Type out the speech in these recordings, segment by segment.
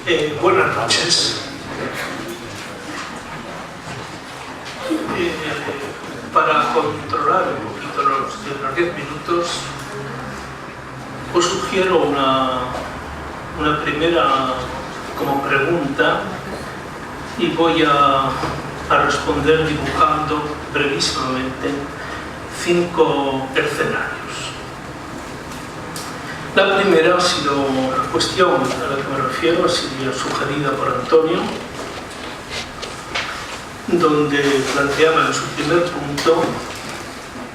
Buenas noches. Para controlar un poquito los 10 minutos, os sugiero una primera como pregunta y voy a responder dibujando brevísimamente 5 escenarios. La primera ha sido la cuestión a la que me refiero, ha sido sugerida por Antonio, donde planteaba en su primer punto,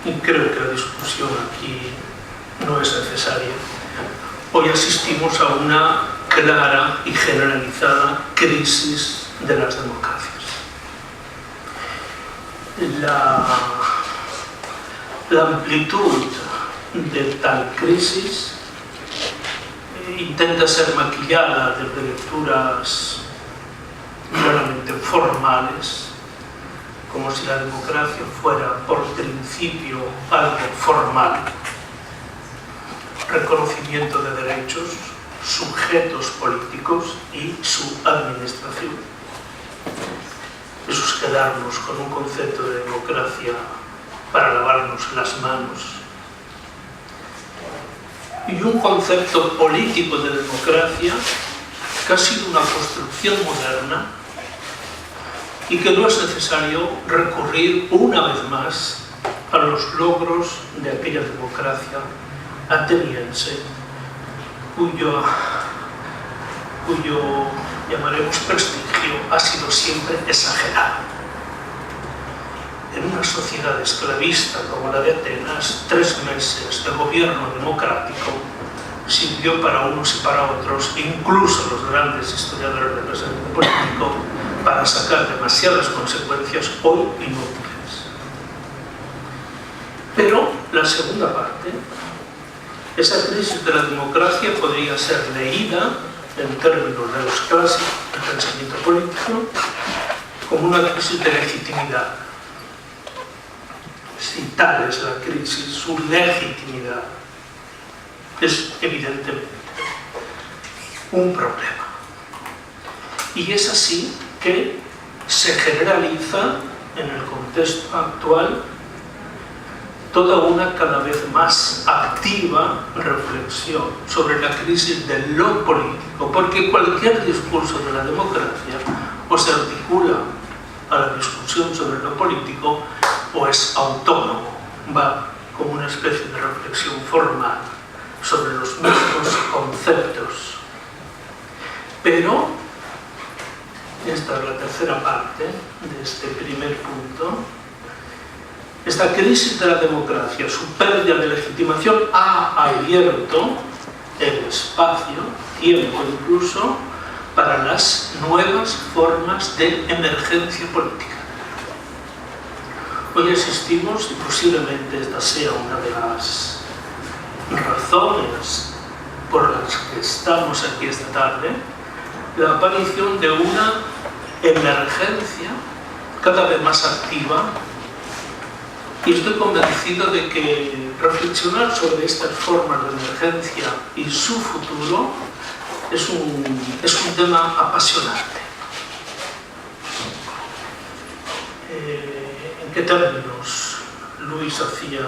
y creo que la discusión aquí no es necesaria, hoy asistimos a una clara y generalizada crisis de las democracias. La amplitud de tal crisis intenta ser maquillada desde lecturas claramente formales, como si la democracia fuera por principio algo formal, reconocimiento de derechos, sujetos políticos y su administración. Eso es quedarnos con un concepto de democracia para lavarnos las manos, y un concepto político de democracia que ha sido una construcción moderna y que no es necesario recurrir una vez más a los logros de aquella democracia ateniense cuyo llamaremos prestigio ha sido siempre exagerado. En una sociedad esclavista como la de Atenas, 3 meses de gobierno democrático sirvió para unos y para otros, incluso los grandes historiadores del pensamiento político, para sacar demasiadas consecuencias hoy inútiles. Pero la segunda parte, esa crisis de la democracia podría ser leída en términos de los clásicos del pensamiento político como una crisis de legitimidad. Si tal es la crisis, su legitimidad es evidentemente un problema. Y es así que se generaliza en el contexto actual toda una cada vez más activa reflexión sobre la crisis de lo político, porque cualquier discurso de la democracia o se articula a la discusión sobre lo político o es autónomo, va como una especie de reflexión formal sobre los mismos conceptos. Pero esta es la tercera parte de este primer punto. Esta crisis de la democracia, su pérdida de legitimación, ha abierto el espacio, tiempo incluso, para las nuevas formas de emergencia política. Hoy asistimos, y posiblemente esta sea una de las razones por las que estamos aquí esta tarde, la aparición de una emergencia cada vez más activa, y estoy convencido de que reflexionar sobre estas formas de emergencia y su futuro es un tema apasionante. ¿En qué términos Luis hacía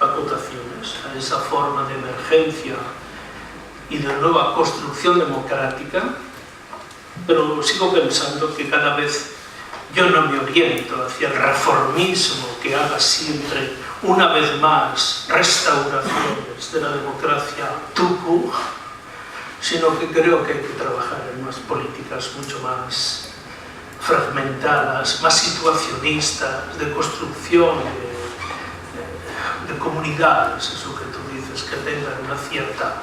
acotaciones a esa forma de emergencia y de nueva construcción democrática? Pero sigo pensando que cada vez yo no me oriento hacia el reformismo que haga siempre, una vez más, restauraciones de la democracia tout court, sino que creo que hay que trabajar en unas políticas mucho más fragmentadas, más situacionistas, de construcción de comunidades, eso que tú dices, que tengan una cierta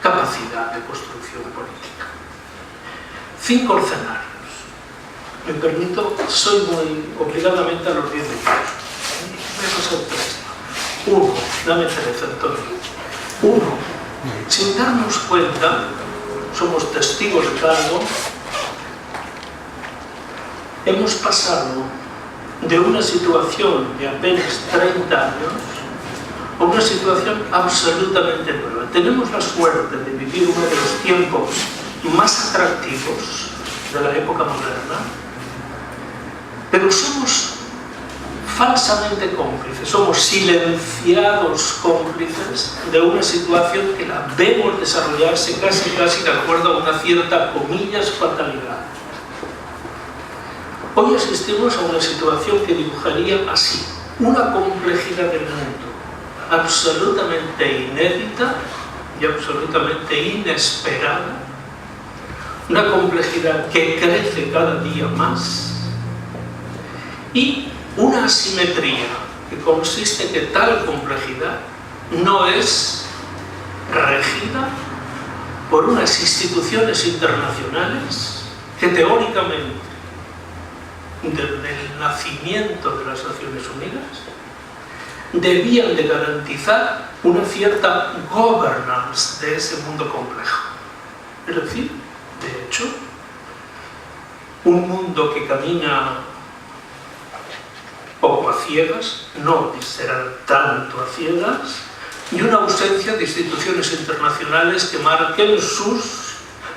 capacidad de construcción política. 5 escenarios. Me permito, soy muy obligadamente a los 10 minutos. Voy a pasar 3. 1, dame 3, Antonio. 1, sin darnos cuenta, somos testigos de algo, hemos pasado de una situación de apenas 30 años a una situación absolutamente nueva. Tenemos la suerte de vivir uno de los tiempos más atractivos de la época moderna, pero somos falsamente cómplices, somos silenciados cómplices de una situación que la vemos desarrollarse casi de acuerdo a una cierta, comillas, fatalidad. Hoy asistimos a una situación que dibujaría así, una complejidad del mundo absolutamente inédita y absolutamente inesperada, una complejidad que crece cada día más y una asimetría que consiste en que tal complejidad no es regida por unas instituciones internacionales que teóricamente, desde el nacimiento de las Naciones Unidas, debían de garantizar una cierta governance de ese mundo complejo. Es decir, de hecho, un mundo que camina poco a ciegas, no será tanto a ciegas, y una ausencia de instituciones internacionales que marquen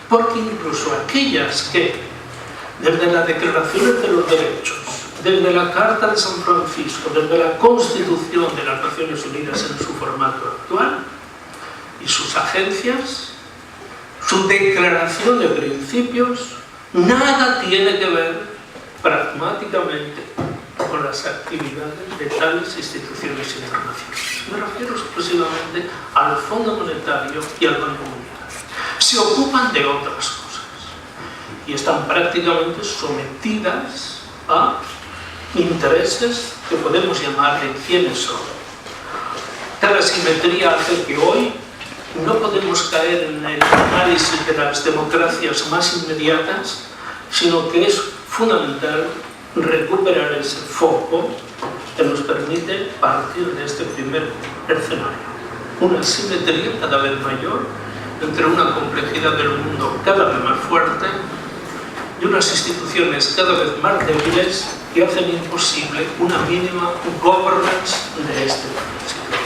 porque incluso aquellas que, desde las declaraciones de los derechos, desde la Carta de San Francisco, desde la Constitución de las Naciones Unidas en su formato actual, y sus agencias, su declaración de principios, nada tiene que ver pragmáticamente con las actividades de tales instituciones internacionales. Me refiero exclusivamente al Fondo Monetario y al Banco Mundial. Se ocupan de otras cosas y están prácticamente sometidas a intereses que podemos llamar de quiénes son. Tal asimetría hace que hoy no podemos caer en el análisis de las democracias más inmediatas, sino que es fundamental recuperar ese foco que nos permite partir de este primer escenario. Una asimetría cada vez mayor entre una complejidad del mundo cada vez más fuerte y unas instituciones cada vez más débiles que hacen imposible una mínima governance de este situación.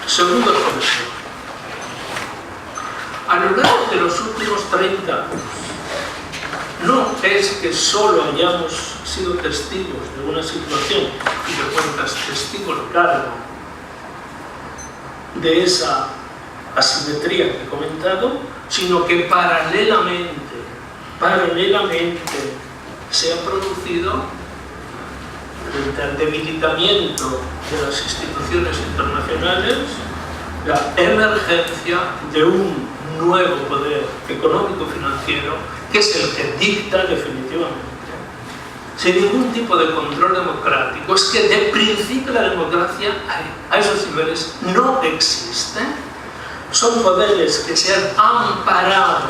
Segundo comentario. A lo largo de los últimos 30 años, no es que solo hayamos sido testigos de una situación, y de cuentas testigo lo cargo, de esa asimetría que he comentado, sino que paralelamente se ha producido, frente al debilitamiento de las instituciones internacionales, la emergencia de un nuevo poder económico-financiero que es el que dicta definitivamente, sin ningún tipo de control democrático. Es que de principio la democracia a esos niveles no existe. Son poderes que se han amparado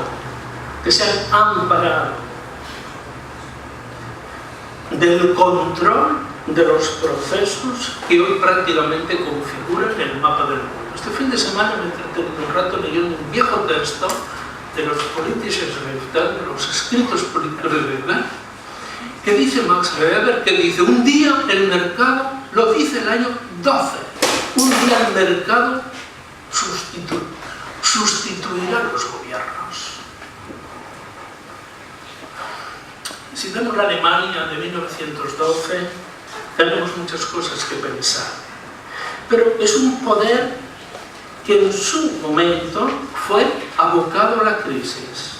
del control de los procesos que hoy prácticamente configuran el mapa del mundo. Este fin de semana me entretuve un rato leyendo un viejo texto de los politisches Schriften, de los escritos políticos de Weber, que dice Max Weber, que dice: un día el mercado, lo dice el año 12, un día el mercado sustituirá a los gobiernos. Si vemos la Alemania de 1912, tenemos muchas cosas que pensar, pero es un poder que en su momento fue abocado a la crisis.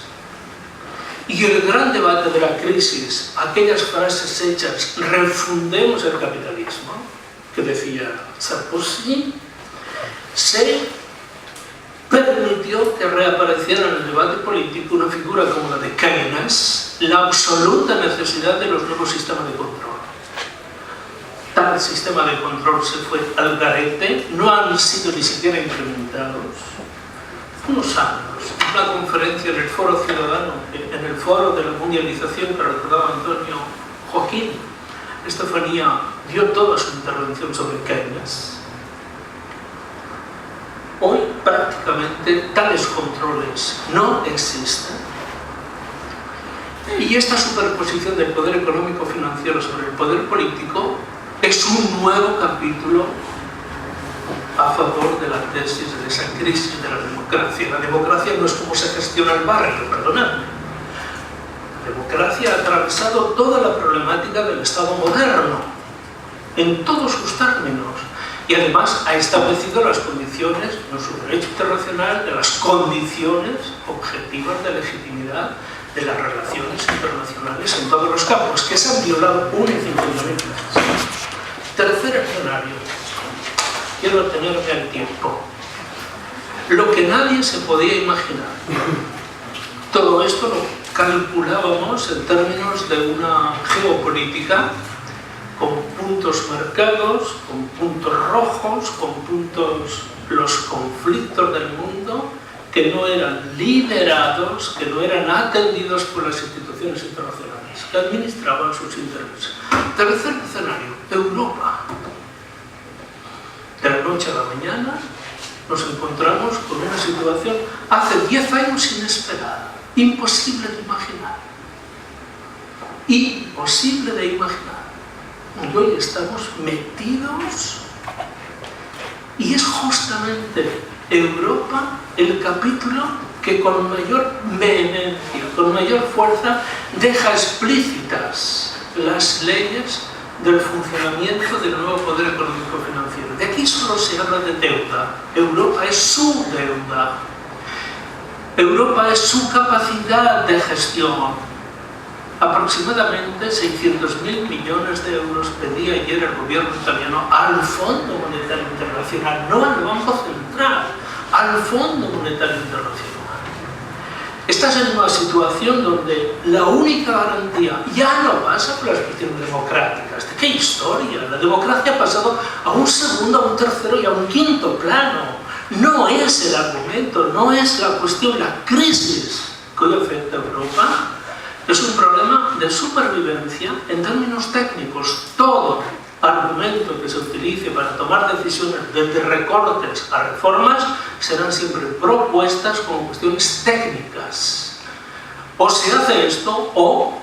Y el gran debate de la crisis, aquellas frases hechas, refundemos el capitalismo, que decía Sarkozy, se permitió que reapareciera en el debate político una figura como la de Keynes, la absoluta necesidad de los nuevos sistemas de control. Tal sistema de control se fue al garete, no han sido ni siquiera implementados. Unos años, una conferencia en el Foro Ciudadano, en el Foro de la Mundialización que recordaba Antonio Joaquín, Estefanía dio toda su intervención sobre Keynes. Hoy prácticamente tales controles no existen. Y esta superposición del poder económico-financiero sobre el poder político es un nuevo capítulo a favor de la tesis de esa crisis de la democracia. La democracia no es como se gestiona el barrio, perdonadme. La democracia ha atravesado toda la problemática del Estado moderno, en todos sus términos, y además ha establecido las condiciones, en su derecho internacional, de las condiciones objetivas de legitimidad de las relaciones internacionales en todos los campos, que se han violado 1 y 50.000 veces. Tercer escenario. Quiero tenerme al tiempo. Lo que nadie se podía imaginar. Todo esto lo calculábamos en términos de una geopolítica con puntos marcados, con puntos rojos, con puntos, los conflictos del mundo que no eran liderados, que no eran atendidos por las instituciones internacionales, que administraban sus intereses. Tercer escenario, Europa. De la noche a la mañana nos encontramos con una situación hace 10 años inesperada, imposible de imaginar. Imposible de imaginar. Y hoy estamos metidos, y es justamente Europa el capítulo que con mayor vehemencia, con mayor fuerza, deja explícitas las leyes del funcionamiento del nuevo poder económico financiero. De aquí solo se habla de deuda. Europa es su deuda. Europa es su capacidad de gestión. Aproximadamente 600.000 millones de euros pedía ayer el gobierno italiano al Fondo Monetario Internacional, no al Banco Central, al Fondo Monetario Internacional. Estás en una situación donde la única garantía ya no pasa por las cuestiones democráticas. ¿De qué historia? La democracia ha pasado a un segundo, a un tercero y a un quinto plano. No es el argumento, no es la cuestión, la crisis que hoy afecta a Europa. Es un problema de supervivencia en términos técnicos. Todo argumento que se utilice para tomar decisiones desde recortes a reformas serán siempre propuestas como cuestiones técnicas. O se hace esto o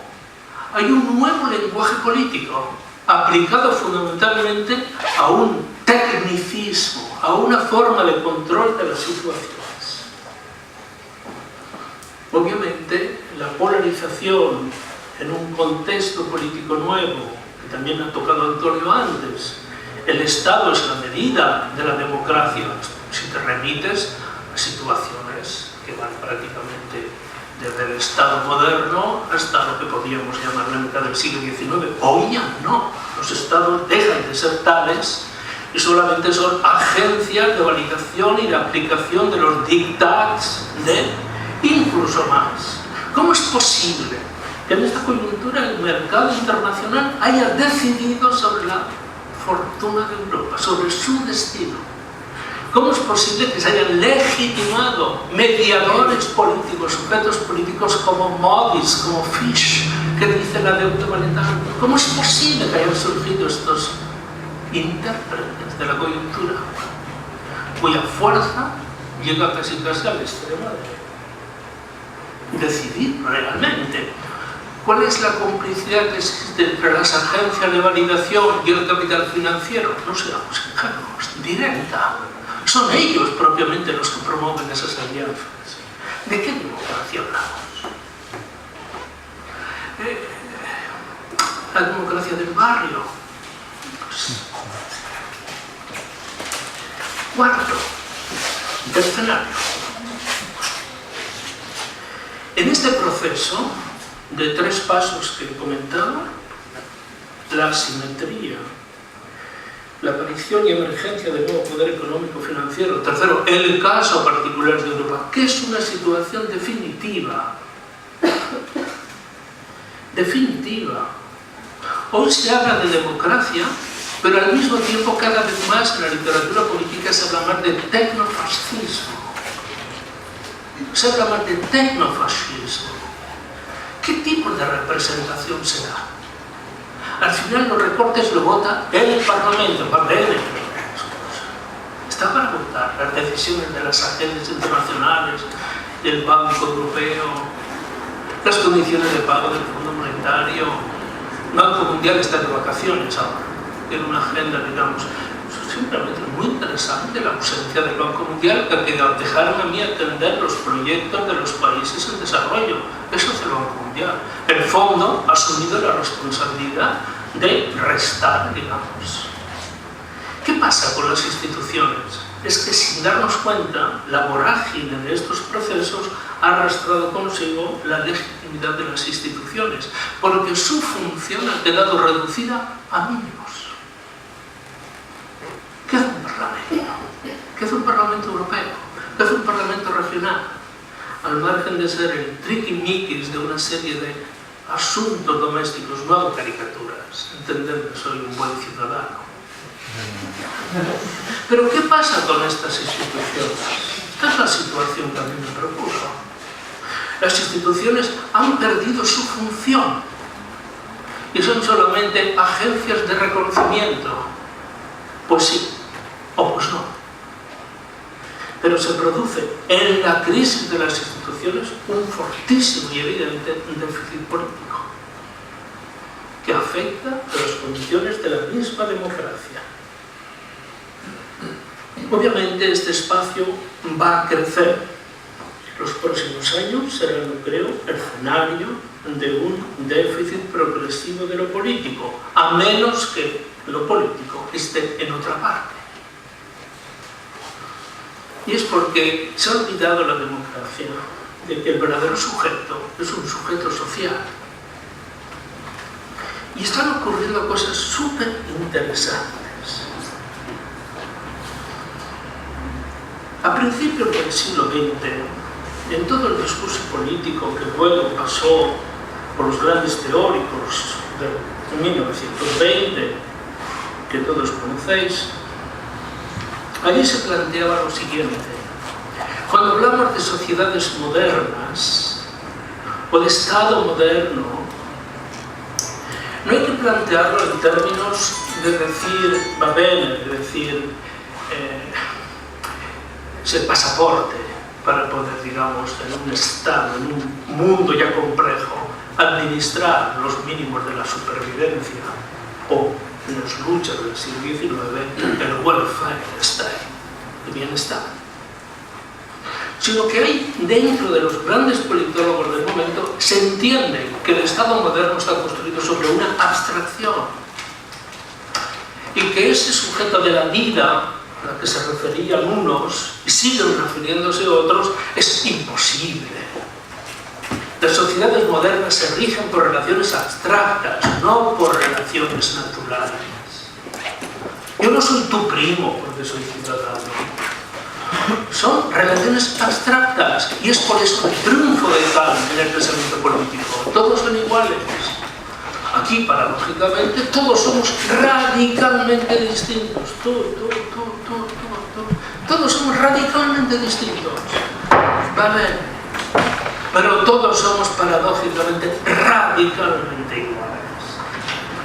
hay un nuevo lenguaje político aplicado fundamentalmente a un tecnicismo, a una forma de control de las situaciones. Obviamente, la polarización en un contexto político nuevo, que también ha tocado Antonio antes, el Estado es la medida de la democracia. Si te remites a situaciones que van prácticamente desde el Estado moderno hasta lo que podríamos llamar la mitad del siglo XIX. Hoy ya no. Los Estados dejan de ser tales y solamente son agencias de validación y de aplicación de los dictats de... Incluso más. ¿Cómo es posible que en esta coyuntura el mercado internacional haya decidido sobre la fortuna de Europa, sobre su destino? ¿Cómo es posible que se hayan legitimado mediadores políticos, sujetos políticos como Modis, como Fish, que dicen la deuda vale tanto? ¿Cómo es posible que hayan surgido estos intérpretes de la coyuntura, cuya fuerza llega casi al extremo de decidir realmente cuál es la complicidad que existe entre las agencias de validación y el capital financiero? No seamos ingenuos, directa. Son ellos propiamente los que promueven esas alianzas. ¿De qué democracia hablamos? La democracia del barrio. Pues. Cuarto escenario. En este proceso de 3 pasos que he comentado, la asimetría, la aparición y emergencia del nuevo poder económico financiero. Tercero, el caso particular de Europa, que es una situación definitiva. Definitiva. Hoy se habla de democracia, pero al mismo tiempo cada vez más en la literatura política se habla más de tecnofascismo. Se habla más de tecnofascismo. ¿Qué tipo de representación se da? Al final los recortes lo vota el Parlamento, está para votar las decisiones de las agencias internacionales, del Banco Europeo, las condiciones de pago del Fondo Monetario. El Banco Mundial está de vacaciones ahora, tiene una agenda, digamos, simplemente muy interesante la ausencia del Banco Mundial, que dejaron a mí atender los proyectos de los países en desarrollo. Eso es el Banco Mundial. El fondo ha asumido la responsabilidad de restar, digamos. ¿Qué pasa con las instituciones? Es que sin darnos cuenta, la vorágine de estos procesos ha arrastrado consigo la legitimidad de las instituciones, porque su función ha quedado reducida a mínimos. ¿Qué hace un parlamento? ¿Qué hace un parlamento europeo? ¿Qué hace un parlamento regional? Al margen de ser el triqui-miquis de una serie de asuntos domésticos, no hago caricaturas, entendedme, soy un buen ciudadano. Pero ¿qué pasa con estas instituciones? Esta es la situación que a mí me preocupa. Las instituciones han perdido su función y son solamente agencias de reconocimiento. Pues sí, o pues no. Pero se produce en la crisis de las instituciones un fortísimo y evidente déficit político que afecta a las condiciones de la misma democracia. Obviamente este espacio va a crecer. Los próximos años serán, yo creo, el escenario de un déficit progresivo de lo político, a menos que lo político esté en otra parte. Y es porque se ha olvidado la democracia de que el verdadero sujeto es un sujeto social. Y están ocurriendo cosas súper interesantes. A principios del siglo XX, en todo el discurso político que luego pasó por los grandes teóricos de 1920, que todos conocéis, allí se planteaba lo siguiente. Cuando hablamos de sociedades modernas o de Estado moderno, no hay que plantearlo en términos de decir, va bien, de decir, es el pasaporte para poder, digamos, en un Estado, en un mundo ya complejo, administrar los mínimos de la supervivencia o en las luchas del siglo XIX, el welfare state, el bienestar. Sino que hay dentro de los grandes politólogos del momento, se entiende que el Estado moderno está construido sobre una abstracción y que ese sujeto de la vida a la que se referían unos y siguen refiriéndose otros es imposible. Las sociedades modernas se rigen por relaciones abstractas, no por relaciones naturales. Yo no soy tu primo porque soy ciudadano. Son relaciones abstractas y es por eso el triunfo de Kant en el pensamiento político. Todos son iguales. Aquí, paradójicamente, todos somos radicalmente distintos. Todos somos radicalmente distintos. ¿Vale? Pero todos somos paradójicamente radicalmente iguales.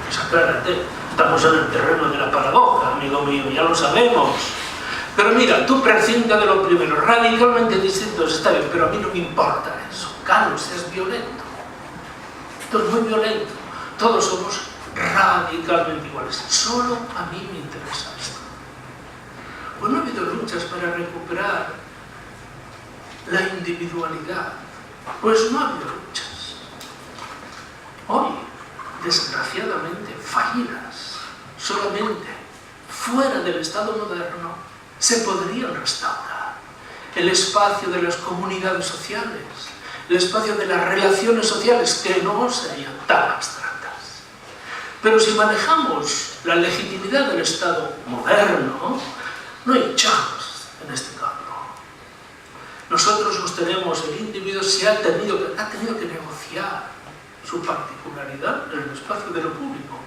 Pues aclárate, estamos en el terreno de la paradoja, amigo mío, ya lo sabemos. Pero mira, tú prescinda de lo primero, radicalmente distintos, está bien, pero a mí no me importa eso. Carlos, es violento. Esto es muy violento. Todos somos radicalmente iguales. Solo a mí me interesa esto. Pues no ha habido luchas para recuperar la individualidad. Pues no ha habido luchas. Hoy, desgraciadamente, fallidas, solamente fuera del Estado moderno, se podrían restaurar el espacio de las comunidades sociales, el espacio de las relaciones sociales, que no serían tan abstractas. Pero si manejamos la legitimidad del Estado moderno, no hay chance en este campo. Nosotros sostenemos, el individuo se ha tenido que negociar su particularidad en el espacio de lo público.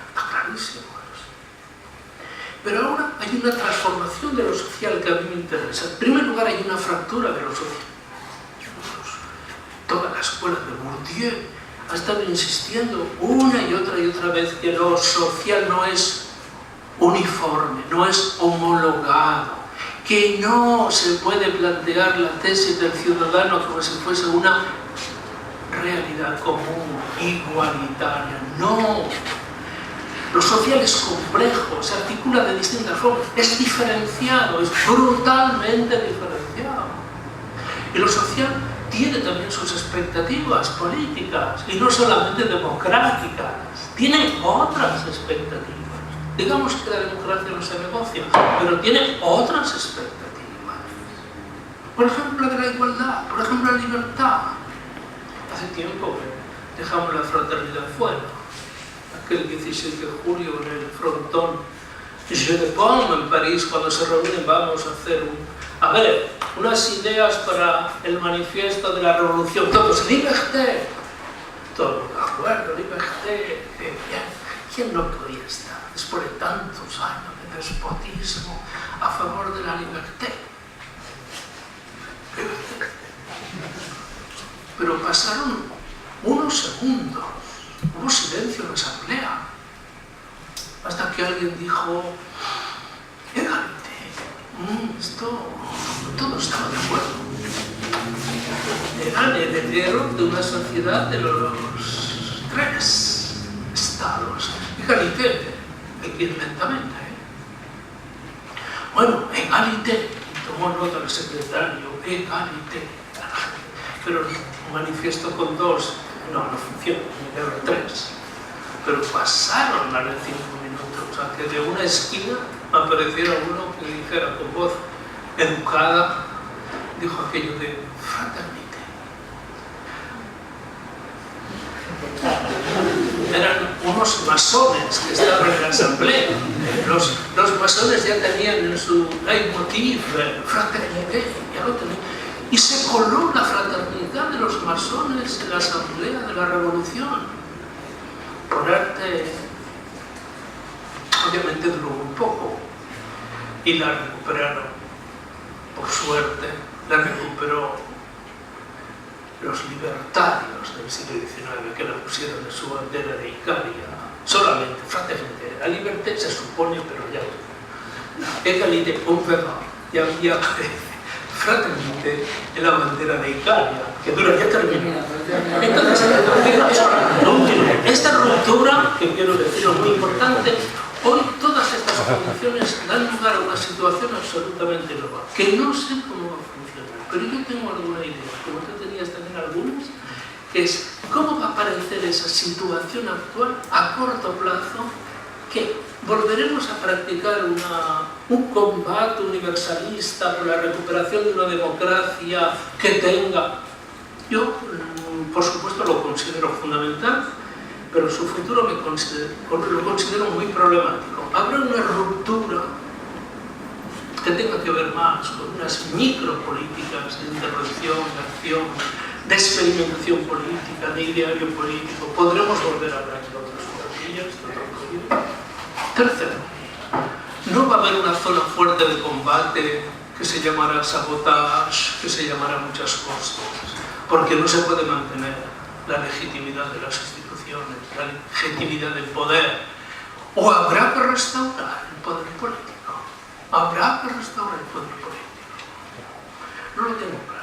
Está clarísimo eso. Pero ahora hay una transformación de lo social que a mí me interesa. En primer lugar, hay una fractura de lo social. Toda la escuela de Bourdieu ha estado insistiendo una y otra vez que lo social no es uniforme, no es homologado, que no se puede plantear la tesis del ciudadano como si fuese una realidad común, igualitaria. No. Lo social es complejo, se articula de distintas formas, es diferenciado, es brutalmente diferenciado. Y lo social tiene también sus expectativas políticas, y no solamente democráticas, tiene otras expectativas. Digamos que la democracia no se negocia, pero tiene otras expectativas. Por ejemplo, de la igualdad, por ejemplo, la libertad. Hace tiempo que dejamos la fraternidad fuera. Aquel 17 de julio en el frontón Jeu de Paume en París, cuando se reúnen, vamos a hacer unas ideas para el manifiesto de la revolución. Todos, liberté. Todos, de acuerdo, liberté. ¿Quién no podía estar, después de tantos años de despotismo, a favor de la libertad? Pero pasaron unos segundos, hubo silencio en la asamblea, hasta que alguien dijo, todo estaba de acuerdo. Eran herederos de una sociedad de los 3 estados. Egalité, aquí lentamente. Bueno, egalité, tomó nota el secretario, egalité. Pero un manifiesto con 2, no funciona, era 3. Pero pasaron más de 5 minutos, o sea que de una esquina apareciera uno que dijera con voz educada, dijo aquello de fraternité. Eran unos masones que estaban en la asamblea. Los masones ya tenían en su leitmotiv fraternité, ya lo tenían. Y se coló la fraternidad de los masones en la asamblea de la revolución. Ponerte, obviamente duró un poco, y la recuperaron, por suerte, la recuperó los libertarios del siglo XIX, que la pusieron en su bandera de Icaria, solamente, fraternité. La libertad se supone, pero ya égalité, on verra, ya aparece fraternité en la bandera de Icaria, que dura, ya termina. Entonces, esta ruptura, que quiero decir es muy importante, hoy todas estas condiciones dan lugar a una situación absolutamente nueva, que no sé cómo va a funcionar, pero yo tengo alguna idea, como tú tenías también algunas, que es cómo va a aparecer esa situación actual a corto plazo, que volveremos a practicar un combate universalista por la recuperación de una democracia que tenga. Yo, por supuesto, lo considero fundamental, pero su futuro lo considero muy problemático. Habrá una ruptura que tenga que ver más con unas micropolíticas de intervención, de acción, de experimentación política, de ideario político. Podremos volver a hablar de otras costillas, de otros periodos. Tercero, no va a haber una zona fuerte de combate que se llamará sabotage, que se llamará muchas cosas, porque no se puede mantener la legitimidad de las instituciones, la legitimidad del poder. O habrá que restaurar el poder político. Habrá que restaurar el poder político. No lo tengo claro.